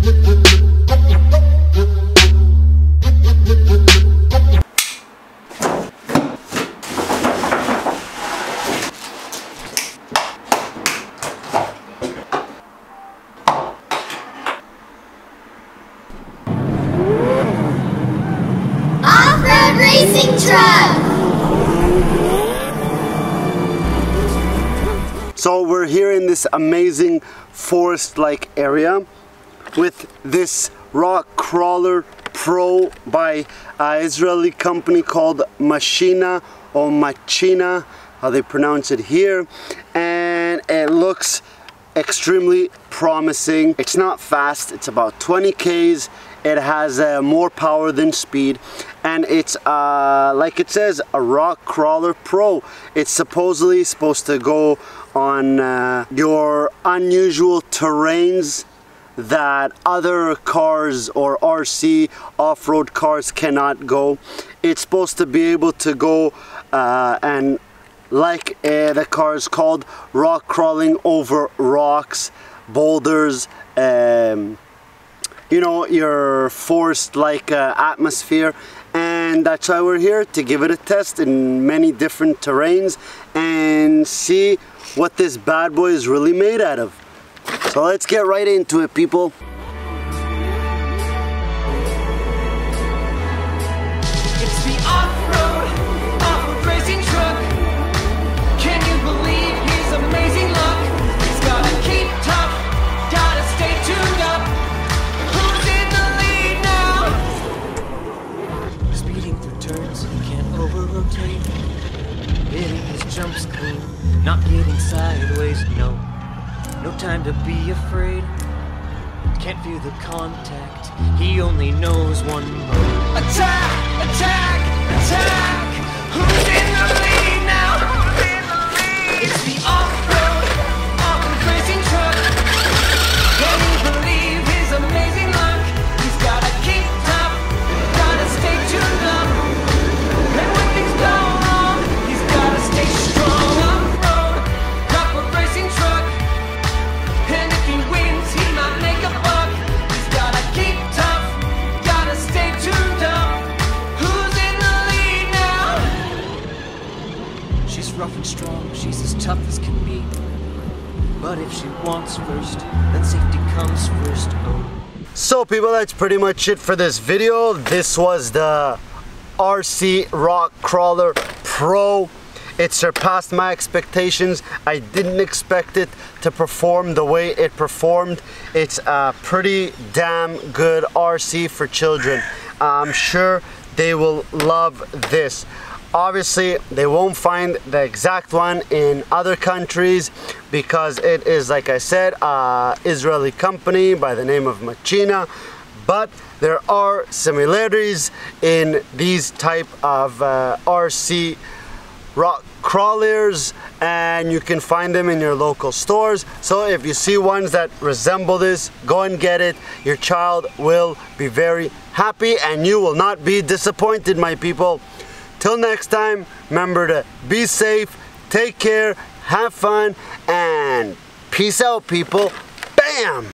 Off-road racing truck! So we're here in this amazing forest-like area with this Rockcrawler Pro by an Israeli company called Machina or Machina, how they pronounce it here, and it looks extremely promising. It's not fast, it's about 20 Ks. It has more power than speed, and it's like it says, a Rockcrawler Pro. It's supposedly supposed to go on your unusual terrains that other cars or RC off-road cars cannot go. It's supposed to be able to go and like the car is called, rock crawling over rocks, boulders, you know, your forest-like atmosphere. And that's why we're here, to give it a test in many different terrains and see what this bad boy is really made out of. So let's get right into it, people. It's the off-road racing truck. Can you believe his amazing luck? He's gotta keep tough, gotta stay tuned up. Who's in the lead now? Speeding through turns, he can't over-rotate. Hitting his jumps clean, not getting sideways, no. No time to be afraid. Can't feel the contact. He only knows one mode. Attack! Attack! Attack! Who's in the lead now? Who's in the lead? It's the off-road racing truck. Can you believe his amazing luck? He's gotta keep tough, gotta stay tuned up. And when things go wrong, he's gotta stay strong. Off-road racing truck. And if he wins, he might make a buck. He's gotta keep tough, gotta stay tuned up. Who's in the lead now? She's rough and strong, she's as tough as can be. But if she wants first, then safety comes first. Oh. So people, that's pretty much it for this video. This was the RC Rockcrawler Pro. It surpassed my expectations. I didn't expect it to perform the way it performed. It's a pretty damn good RC for children. I'm sure they will love this. Obviously, they won't find the exact one in other countries because it is, like I said, an Israeli company by the name of Machina. But there are similarities in these type of RC rock crawlers, and you can find them in your local stores. So if you see ones that resemble this, go and get it. Your child will be very happy and you will not be disappointed, my people. Till next time, remember to be safe, take care, have fun, and peace out, people. Bam!